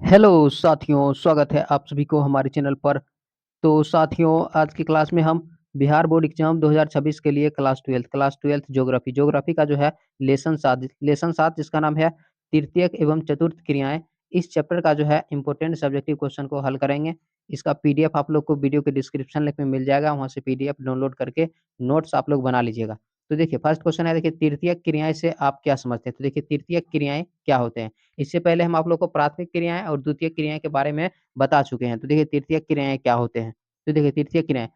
Hello साथियों, स्वागत है आप सभी को हमारे चैनल पर। तो साथियों, आज की क्लास में हम बिहार बोर्ड एग्जाम 2026 के लिए क्लास ट्वेल्थ ज्योग्राफी का जो है लेसन 7 जिसका नाम है तृतीयक एवं चतुर्थ क्रियाएं। इस चैप्टर का जो है इंपॉर्टेंट सब्जेक्टिव क्वेश्चन को हल करेंगे। इसका पीडीएफ आप लोग को वीडियो के डिस्क्रिप्शन लिंक में मिल जाएगा, वहां से पीडीएफ डाउनलोड करके नोट्स आप लोग बना लीजिएगा। तो देखिए, फर्स्ट क्वेश्चन है, देखिए तृतीयक क्रियाएं से आप क्या समझते हैं। तो देखिए, तृतीयक क्रियाएं क्या होते हैं। इससे पहले हम आप लोग को प्राथमिक क्रियाएं और द्वितीयक क्रियाएं के बारे में बता चुके हैं। तो देखिए, तृतीयक क्रियाएं क्या होते हैं। तो देखिए, तृतीयक क्रियाएं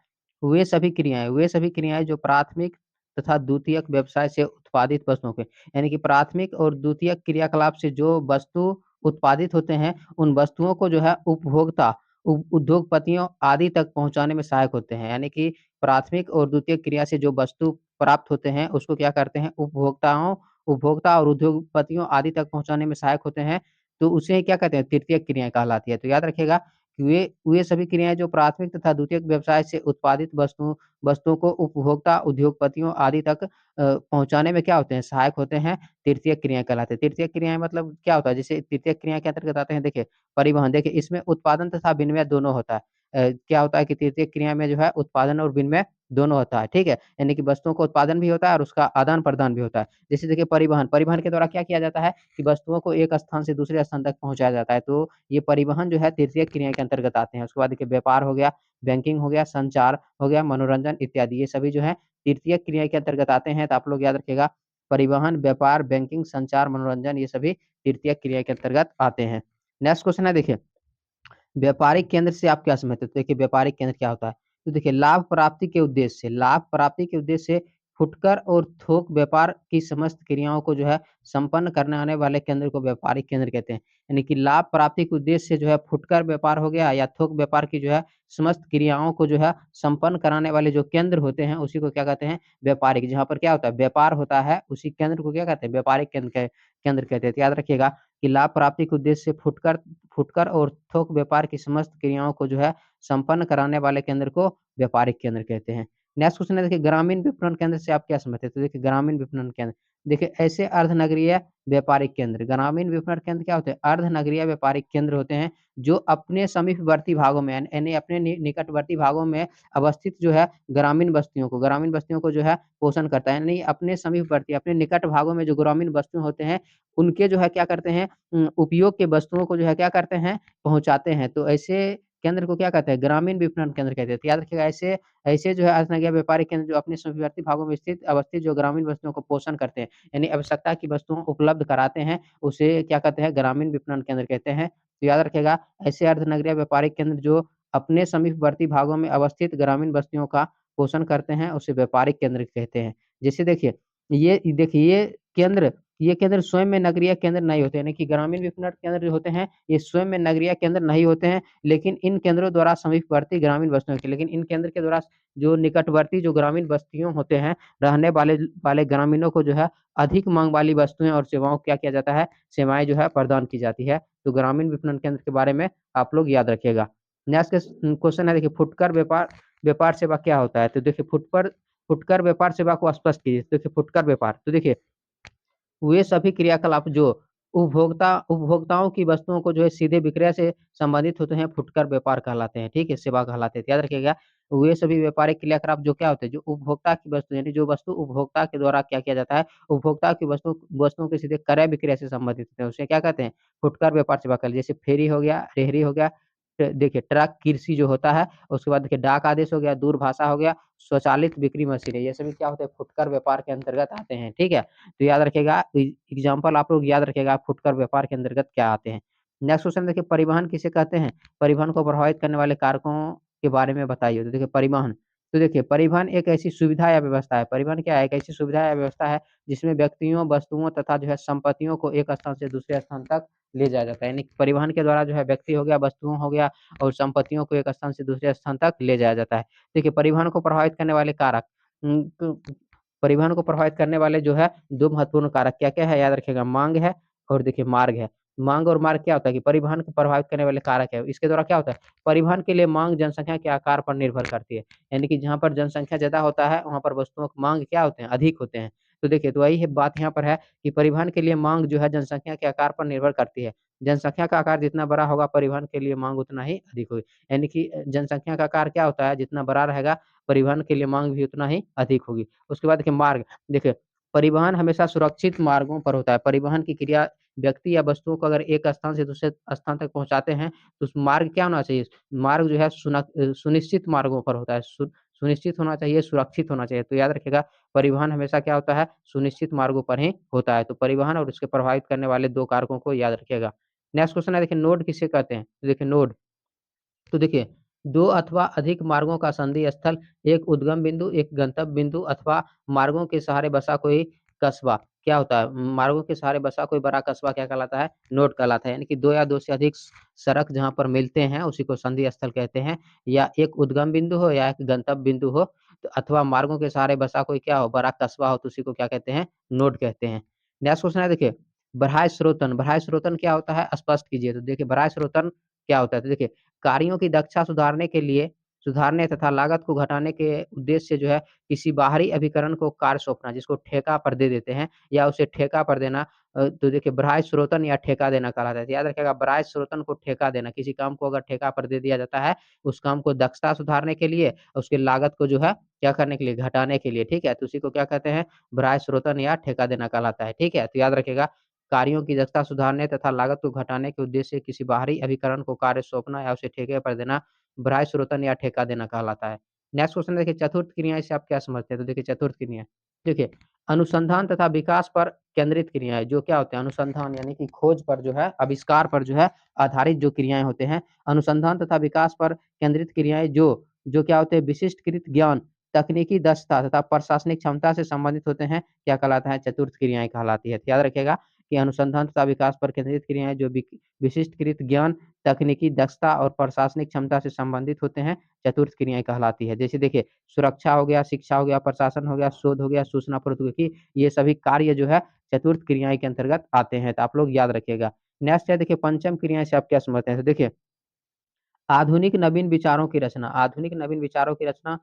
वे सभी क्रियाएं जो प्राथमिक तथा द्वितीयक व्यवसाय से उत्पादित वस्तुओं के, यानी कि प्राथमिक और द्वितीयक क्रियाकलाप से जो वस्तु उत्पादित होते हैं, उन वस्तुओं को जो है उपभोक्ता उद्योगपतियों आदि तक पहुंचाने में सहायक होते हैं। यानी कि प्राथमिक और द्वितीयक क्रिया से जो वस्तु प्राप्त होते हैं, उसको क्या करते हैं, उपभोक्ता और उद्योगपतियों आदि तक पहुंचाने में सहायक होते हैं। तो उसे क्या कहते हैं, तृतीयक क्रियाएं कहलाती है। तो याद रखिएगा कि वे सभी क्रियाएं जो प्राथमिक तथा द्वितीयक व्यवसाय से उत्पादित वस्तुओं को उपभोक्ता उद्योगपतियों आदि तक पहुंचाने में क्या होते हैं, सहायक होते हैं। तृतीयक क्रियाएं कहलाते हैं। तृतीयक क्रियाएं मतलब क्या होता है, जैसे तृतीयक क्रिया के अंतर्गत आते हैं, देखिए परिवहन। देखिए, इसमें उत्पादन तथा विनिमय दोनों होता है। क्या होता है कि तृतीयक क्रिया में जो है उत्पादन और विनिमय दोनों होता है, ठीक है। यानी कि वस्तुओं का उत्पादन भी होता है और उसका आदान प्रदान भी होता है। जैसे देखिए, परिवहन के द्वारा क्या किया जाता है कि वस्तुओं को एक स्थान से दूसरे स्थान तक पहुंचाया जाता है। तो ये परिवहन जो है तृतीयक क्रिया के अंतर्गत आते हैं। उसके बाद देखिए, व्यापार हो गया, बैंकिंग हो गया, संचार हो गया, मनोरंजन इत्यादि, ये सभी जो है तृतीयक क्रिया के अंतर्गत आते हैं। तो आप लोग याद रखिएगा, परिवहन, व्यापार, बैंकिंग, संचार, मनोरंजन, ये सभी तृतीयक क्रिया के अंतर्गत आते हैं। नेक्स्ट क्वेश्चन है, देखिए व्यापारिक केंद्र से आप क्या समझते हो। तो देखिए, व्यापारिक केंद्र क्या होता है। तो देखिए, लाभ प्राप्ति के उद्देश्य से फुटकर और थोक व्यापार की समस्त क्रियाओं को जो है संपन्न करने आने वाले केंद्र को व्यापारिक केंद्र कहते हैं। यानी कि लाभ प्राप्ति के उद्देश्य से जो है फुटकर व्यापार हो गया या थोक व्यापार की जो है समस्त क्रियाओं को जो है संपन्न कराने वाले जो केंद्र होते हैं, उसी को क्या कहते हैं, व्यापारिक। जहाँ पर क्या होता है, व्यापार होता है, उसी केंद्र को क्या कहते हैं, व्यापारिक केंद्र कहते हैं। तो याद रखिएगा कि लाभ प्राप्ति के उद्देश्य से फुटकर और थोक व्यापार की समस्त क्रियाओं को जो है संपन्न कराने वाले केंद्र को व्यापारिक केंद्र कहते हैं। नेक्स्ट क्वेश्चन है, देखिए ग्रामीण विपणन केंद्र से आप क्या समझते हैं। तो देखिए, ग्रामीण विपणन केंद्र, देखिए ऐसे अर्धनगरीय व्यापारिक केंद्र, ग्रामीण विपणन केंद्र क्या होते हैं, अर्धनगरीय व्यापारिक केंद्र होते हैं जो अपने समीपवर्ती भागों में यानी अपने निकटवर्ती भागों में अवस्थित जो है ग्रामीण बस्तियों को जो है पोषण करता है। यानी अपने समीपवर्ती, अपने निकट भागों में जो ग्रामीण बस्ती होते हैं, उनके जो है क्या करते हैं, उपयोग के वस्तुओं को जो है क्या करते हैं, पहुँचाते हैं। तो ऐसे केंद्र को क्या कहते हैं, ग्रामीण विपणन केंद्र कहते हैं। तो याद रखिएगा, ऐसे ऐसे जो है अर्थनगरीय व्यापारिक केंद्र जो अपने समीपवर्ती भागों में अवस्थित जो ग्रामीण वस्तुओं को पोषण करते हैं, यानी आवश्यकता की वस्तुओं उपलब्ध कराते हैं, उसे क्या कहते हैं, ग्रामीण विपणन केंद्र कहते हैं। तो याद रखिएगा, ऐसे अर्धनगरीय व्यापारिक केंद्र जो अपने समीपवर्ती भागों में अवस्थित ग्रामीण बस्तियों का पोषण करते हैं, उसे व्यापारिक केंद्र कहते हैं। जैसे देखिए ये केंद्र स्वयं में नगरीय केंद्र नहीं होते, यानी कि ग्रामीण विपणन केंद्र जो होते हैं, ये स्वयं में नगरीय केंद्र नहीं होते हैं, लेकिन इन केंद्रों द्वारा समीपवर्ती ग्रामीण बस्तियों के, लेकिन इन केंद्र के द्वारा जो निकटवर्ती जो ग्रामीण बस्तियों होते हैं, रहने वाले वाले ग्रामीणों को जो है अधिक मांग वाली वस्तुएं और सेवाओं क्या किया जाता है, सेवाएं जो है प्रदान की जाती है। तो ग्रामीण विपणन केंद्र के बारे में आप लोग याद रखिएगा। नेक्स्ट क्वेश्चन है, देखिए फुटकर व्यापार सेवा क्या होता है। तो देखिए, फुटकर व्यापार सेवा को स्पष्ट कीजिए। तो देखिए, फुटकर व्यापार, तो देखिए वे सभी क्रियाकलाप जो उपभोक्ताओं की वस्तुओं को जो है सीधे विक्रय से संबंधित होते हैं, फुटकर व्यापार कहलाते हैं, ठीक है, सेवा कहलाते हैं। तो याद रखिएगा, वे सभी व्यापारिक क्रियाकलाप जो क्या होते हैं, जो उपभोक्ता की वस्तु, यानी जो वस्तु उपभोक्ता के द्वारा क्या किया जाता है, उपभोक्ता की वस्तुओं के सीधे क्रय विक्रय से संबंधित होते हैं, उसे क्या कहते हैं, फुटकर व्यापार सेवा कहते हैं। जैसे फेरी हो गया, रेहड़ी हो गया, देखिए ट्रक कृषि जो होता है, उसके बाद देखिए डाक आदेश हो गया, दूरभाषा हो गया, स्वचालित बिक्री मशीनें, ये सभी क्या होते हैं, फुटकर व्यापार के अंतर्गत आते हैं, ठीक है। तो याद रखिएगा, एग्जाम्पल आप लोग याद रखिएगा, फुटकर व्यापार के अंतर्गत क्या आते हैं। नेक्स्ट क्वेश्चन देखिए, परिवहन किसे कहते हैं, परिवहन को प्रभावित करने वाले कारकों के बारे में बताइए। तो देखिए, परिवहन, तो देखिए परिवहन एक ऐसी सुविधा या व्यवस्था है, परिवहन क्या है, एक ऐसी सुविधा या व्यवस्था है जिसमें व्यक्तियों, वस्तुओं तथा जो है संपत्तियों को एक स्थान से दूसरे स्थान तक ले जाया जाता है। यानी कि परिवहन के द्वारा जो है व्यक्ति हो गया, वस्तुओं हो गया और संपत्तियों को एक स्थान से दूसरे स्थान तक ले जाया जाता है। देखिए, परिवहन को प्रभावित करने वाले कारक, उम, क परिवहन को प्रभावित करने वाले जो है 2 महत्वपूर्ण कारक क्या-क्या है, याद रखिएगा, माँग है और देखिए मार्ग है। माँग और मार्ग क्या होता है कि परिवहन को प्रभावित करने वाले कारक है। इसके द्वारा क्या होता है, परिवहन के लिए माँग जनसंख्या के आकार पर निर्भर करती है। यानी कि जहाँ पर जनसंख्या ज़्यादा होता है, वहाँ पर वस्तुओं की माँग क्या होते हैं, अधिक होते हैं। तो देखिए, तो वही है बात यहाँ पर है कि परिवहन के लिए माँग जो है जनसंख्या के आकार पर निर्भर करती है। जनसंख्या का आकार जितना बड़ा होगा परिवहन के लिए माँग उतना ही अधिक होगी। यानी कि जनसंख्या का आकार क्या होता है, जितना बड़ा रहेगा परिवहन के लिए माँग भी उतना ही अधिक होगी। उसके बाद देखिए मार्ग, देखिए परिवहन हमेशा सुरक्षित मार्गों पर होता है। परिवहन की क्रिया व्यक्ति या वस्तुओं को अगर एक स्थान से दूसरे स्थान तक पहुँचाते हैं, तो उस मार्ग क्या होना चाहिए? मार्ग जो है सुनिश्चित मार्गों पर होता है। सुनिश्चित होना चाहिए, सुरक्षित होना चाहिए। तो याद रखिएगा परिवहन हमेशा क्या होता है? सुनिश्चित मार्गों पर ही होता है। तो परिवहन और उसके प्रभावित करने वाले 2 कारकों को याद रखिएगा। नेक्स्ट क्वेश्चन है देखिए नोड किसे कहते हैं? तो देखिए नोड, तो देखिए 2 अथवा अधिक मार्गों का संधि स्थल, एक उद्गम बिंदु, एक गंतव्य बिंदु अथवा मार्गों के सहारे बसा कोई कस्बा क्या होता है? मार्गों के सहारे बसा कोई बड़ा कस्बा क्या कहलाता है? नोड कहलाता है। यानी कि 2 या 2 से अधिक सड़क जहाँ पर मिलते हैं उसी को संधि स्थल कहते हैं। या एक उद्गम बिंदु हो या एक गंतव्य बिंदु हो, तो अथवा मार्गों के सहारे बसा कोई क्या हो? बड़ा कस्बा हो, तो उसी को क्या कहते हैं? नोड कहते हैं। नेक्स्ट क्वेश्चन है देखिए बरहाय स्रोतन, बरहाय स्रोतन क्या होता है? स्पष्ट कीजिए। तो देखिए बरहाय स्रोतन क्या होता है? तो देखिए कार्यों की दक्षता सुधारने तथा लागत को घटाने के उद्देश्य से जो है किसी बाहरी अभिकरण को कार्य सौंपना, जिसको ठेका पर दे देते हैं या उसे ठेका पर देना, तो देखिए बराए स्रोतन या ठेका देना कहलाता है। तो याद रखिएगा बराए स्रोतन को ठेका देना, किसी काम को अगर ठेका पर दे दिया जाता है, उस काम को दक्षता सुधारने के लिए, उसकी लागत को जो है क्या करने के लिए? घटाने के लिए, ठीक है? तो उसी को क्या कहते हैं? बराए स्रोतन या ठेका देना कहलाता है, ठीक है? तो याद रखिएगा कार्यों की दक्षता सुधारने तथा लागत को घटाने के उद्देश्य से किसी बाहरी अभिकरण को कार्य सौंपना या उसे ठेके पर देना बराए स्रोतन या ठेका देना कहलाता है। नेक्स्ट क्वेश्चन देखिए चतुर्थ क्रियाएँ से आप क्या समझते हैं? तो देखिए चतुर्थ क्रियाएँ, देखिए अनुसंधान तथा विकास पर केंद्रित क्रियाएँ जो क्या होते हैं? अनुसंधान यानी कि खोज पर जो है, आविष्कार पर जो है आधारित जो क्रियाएँ होते हैं, अनुसंधान तथा विकास पर केंद्रित क्रियाएँ जो क्या होते हैं? विशिष्टकृत ज्ञान, तकनीकी दक्षता तथा प्रशासनिक क्षमता से संबंधित होते हैं, क्या कहलाता है? चतुर्थ क्रियाएँ कहलाती है। तो याद रखिएगा कि अनुसंधान तथा विकास पर केंद्रित क्रियाएँ जो विशिष्टकृत ज्ञान, तकनीकी दक्षता और प्रशासनिक क्षमता से संबंधित होते हैं, चतुर्थ क्रियाएँ कहलाती है। जैसे देखिए सुरक्षा हो गया, शिक्षा हो गया, प्रशासन हो गया, शोध हो गया, सूचना प्रौद्योगिकी, ये सभी कार्य जो है चतुर्थ क्रियाएँ के अंतर्गत आते हैं, तो आप लोग याद रखिएगा। नेक्स्ट है देखिए पंचम क्रियाएँ से आप क्या समझते हैं? तो देखिए आधुनिक नवीन विचारों की रचना, आधुनिक नवीन विचारों की रचना,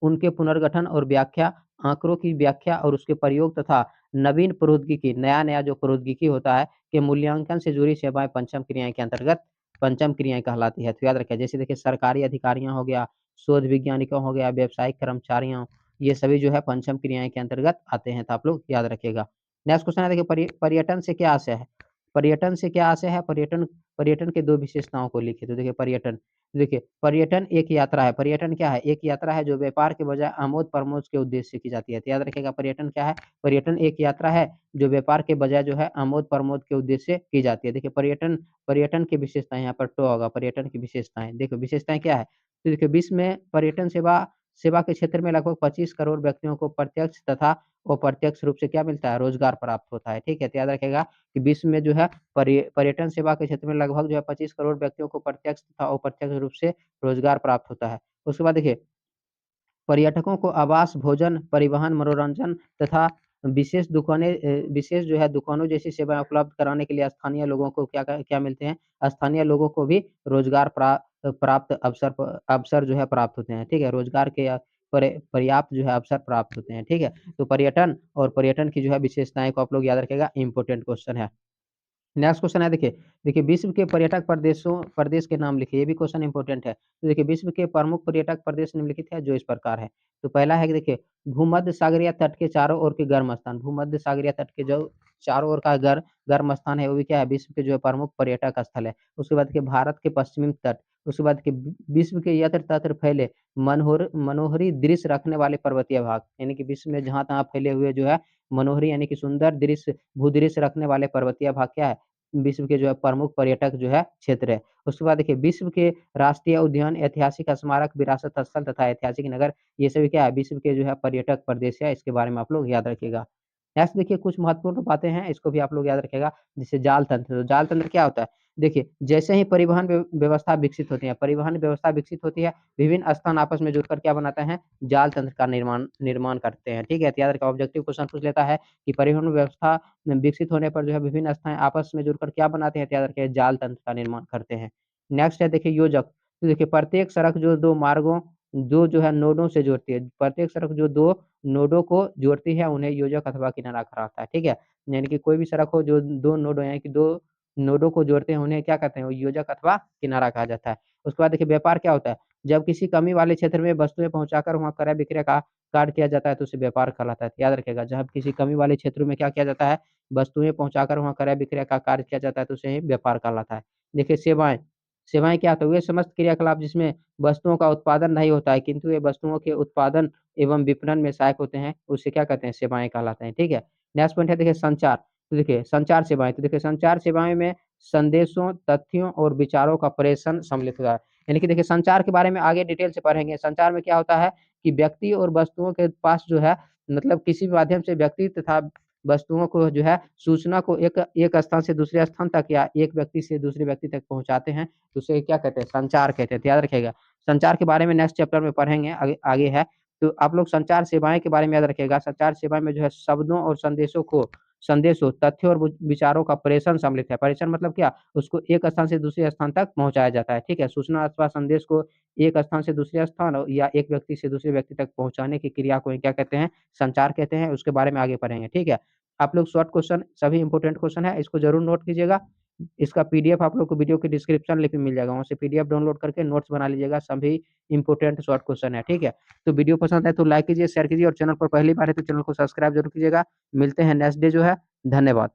उनके पुनर्गठन और व्याख्या, आँकड़ों की व्याख्या और उसके प्रयोग तथा नवीन प्रौद्योगिकी, नया-नया जो प्रौद्योगिकी होता है, के मूल्यांकन से जुड़ी सेवाएँ पंचम क्रियाएँ के अंतर्गत पंचम क्रियाएँ कहलाती है। तो याद रखिए जैसे देखिए सरकारी अधिकारियाँ हो गया, शोध वैज्ञानिकों हो गया, व्यावसायिक कर्मचारियों, ये सभी जो है पंचम क्रियाएँ के अंतर्गत आते हैं, तो आप लोग याद रखिएगा। नेक्स्ट क्वेश्चन है देखिए पर्यटन से क्या आशय है? पर्यटन से क्या आशय है? पर्यटन पर्यटन के 2 विशेषताओं को लिखिए। तो देखिए पर्यटन, देखिए, पर्यटन एक यात्रा है। पर्यटन क्या है? एक यात्रा है जो व्यापार के बजाय आमोद-प्रमोद के उद्देश्य से की जाती है। तो याद रखिएगा पर्यटन क्या है? पर्यटन एक यात्रा है जो व्यापार के बजाय जो है आमोद-प्रमोद के उद्देश्य से की जाती है। देखिए पर्यटन पर्यटन की विशेषताएँ यहाँ पर टॉ होगा, पर्यटन की विशेषताएँ। देखिए विशेषताएँ क्या है? तो देखिए विश्व में पर्यटन सेवा सेवा के क्षेत्र में लगभग 25 करोड़ व्यक्तियों को प्रत्यक्ष तथा अप्रत्यक्ष रूप से क्या मिलता है? रोज़गार प्राप्त होता है। ठीक है? तो याद रखिएगा कि विश्व में जो है पर्यटन सेवा के क्षेत्र में लगभग जो है 25 करोड़ व्यक्तियों को प्रत्यक्ष तथा अप्रत्यक्ष रूप से रोज़गार प्राप्त होता है। उसके बाद देखिए पर्यटकों को आवास, भोजन, परिवहन, मनोरंजन तथा विशेष जो है दुकानों जैसी सेवाएँ उपलब्ध कराने के लिए स्थानीय लोगों को क्या मिलते हैं? स्थानीय लोगों को भी रोज़गार प्राप्त अवसर जो है प्राप्त होते हैं, ठीक है? रोज़गार के पर्याप्त जो है अवसर प्राप्त होते हैं, ठीक है? तो पर्यटन और पर्यटन की जो है विशेषताएँ को आप लोग याद रखिएगा, इम्पोर्टेंट क्वेश्चन है। नेक्स्ट क्वेश्चन है देखिए, देखिए विश्व के पर्यटक प्रदेश के नाम लिखिए, ये भी क्वेश्चन इंपॉर्टेंट है। तो देखिए विश्व के प्रमुख पर्यटक प्रदेश निम्नलिखित है जो इस प्रकार है। तो पहला है कि देखिए भूमध्य सागरीय तट के चारों ओर के गर्म स्थान, भूमध्य सागरीय तट के जो चारों ओर का गर्म स्थान है वो भी क्या है? विश्व के जो है प्रमुख पर्यटक स्थल है। उसके बाद देखिए भारत के पश्चिमी तट, उसके बाद देखिए विश्व के यत्र-तत्र फैले मनोहरी दृश्य रखने वाले पर्वतीय भाग, यानी कि विश्व में जहाँ-तहाँ फैले हुए जो है मनोहरी यानी कि सुंदर दृश्य भूदृश्य रखने वाले पर्वतीय भाग क्या है? विश्व के जो है प्रमुख पर्यटक जो है क्षेत्र है। उसके बाद देखिए विश्व के राष्ट्रीय उद्यान, ऐतिहासिक स्मारक, विरासत स्थल तथा ऐतिहासिक नगर, ये सभी क्या है? विश्व के जो है पर्यटक प्रदेश है, इसके बारे में आप लोग याद रखिएगा। नेक्स्ट देखिए कुछ महत्वपूर्ण बातें हैं, इसको भी आप लोग याद रखिएगा, जैसे जाल तंत्र, तो जाल तंत्र क्या होता है? देखिए, जैसे ही परिवहन व्यवस्था विकसित होती है, परिवहन व्यवस्था विकसित होती है, विभिन्न स्थान आपस में जुड़कर क्या बनाते हैं? जाल तंत्र का निर्माण निर्माण करते हैं, ठीक है? तो याद रखिए ऑब्जेक्टिव क्वेश्चन पूछ लेता है कि परिवहन व्यवस्था विकसित होने पर जो है विभिन्न स्थाएँ आपस में जुड़कर क्या बनाते हैं? तो याद रखिए जाल तंत्र का निर्माण करते हैं। नेक्स्ट है देखिए योजक, तो देखिए प्रत्येक सड़क जो 2 मार्गों जो है नोडों से जोड़ती है, प्रत्येक सड़क जो 2 नोडों को जोड़ती है उन्हें योजक अथवा किनारा कहलाता है, ठीक है? यानी कि कोई भी सड़क हो जो 2 नोड हो यानी कि 2 नोडों को जोड़ते हैं उन्हें क्या कहते हैं? वो योजक अथवा किनारा कहा जाता है। उसके बाद देखिए व्यापार क्या होता है? जब किसी कमी वाले क्षेत्र में वस्तुएँ पहुँचाकर वहाँ क्रय विक्रय का कार्य किया जाता है तो उसे व्यापार कहलाता है। याद रखिएगा जब किसी कमी वाले क्षेत्रों में क्या किया जाता है? वस्तुएँ पहुँचाकर वहाँ क्रय विक्रय का कार्य किया जाता है तो उसे व्यापार कहलाता है। देखिए सेवाएँ, सेवाएँ क्या होता है? वे समस्त क्रियाकलाप जिसमें वस्तुओं का उत्पादन नहीं होता है किंतु ये वस्तुओं के उत्पादन एवं विपणन में सहायक होते हैं, उसे क्या कहते हैं? सेवाएँ कहलाते हैं, ठीक है? नेक्स्ट पॉइंट है देखिए संचार। तो देखिए संचार सेवाएँ, तो देखिए संचार सेवाएँ में संदेशों, तथ्यों और विचारों का प्रेषण सम्मिलित होता है। यानी कि देखिए संचार के बारे में आगे डिटेल से पढ़ेंगे। संचार में क्या होता है कि व्यक्ति और वस्तुओं के पास जो है मतलब किसी भी माध्यम से व्यक्ति तथा वस्तुओं को जो है सूचना को एक एक स्थान से दूसरे स्थान तक या एक व्यक्ति से दूसरे व्यक्ति तक पहुँचाते हैं, तो उसे क्या कहते हैं? संचार कहते हैं। तो याद रखिएगा। संचार के बारे में नेक्स्ट चैप्टर में पढ़ेंगे, आगे आगे है। तो आप लोग संचार सेवाएँ के बारे में याद रखिएगा। संचार सेवाएँ में जो है शब्दों और संदेशों, तथ्यों और विचारों का प्रेषण सम्मिलित है। प्रेषण मतलब क्या? उसको एक स्थान से दूसरे स्थान तक पहुँचाया जाता है, ठीक है? सूचना अथवा संदेश को एक स्थान से दूसरे स्थान या एक व्यक्ति से दूसरे व्यक्ति तक पहुँचाने की क्रिया को ही क्या कहते हैं? संचार कहते हैं। उसके बारे में आगे पढ़ेंगे, ठीक है? आप लोग शॉर्ट क्वेश्चन सभी इम्पोर्टेंट क्वेश्चन है, इसको ज़रूर नोट कीजिएगा। इसका पीडीएफ आप लोग को वीडियो के डिस्क्रिप्शन लिंक में मिल जाएगा, वहाँ से पीडीएफ डाउनलोड करके नोट्स बना लीजिएगा, सभी इम्पोर्टेंट शॉर्ट क्वेश्चन है, ठीक है? तो वीडियो पसंद है तो लाइक कीजिए, शेयर कीजिए और चैनल पर पहली बार है तो चैनल को सब्सक्राइब ज़रूर कीजिएगा। मिलते हैं नेक्स्ट डे जो है। धन्यवाद।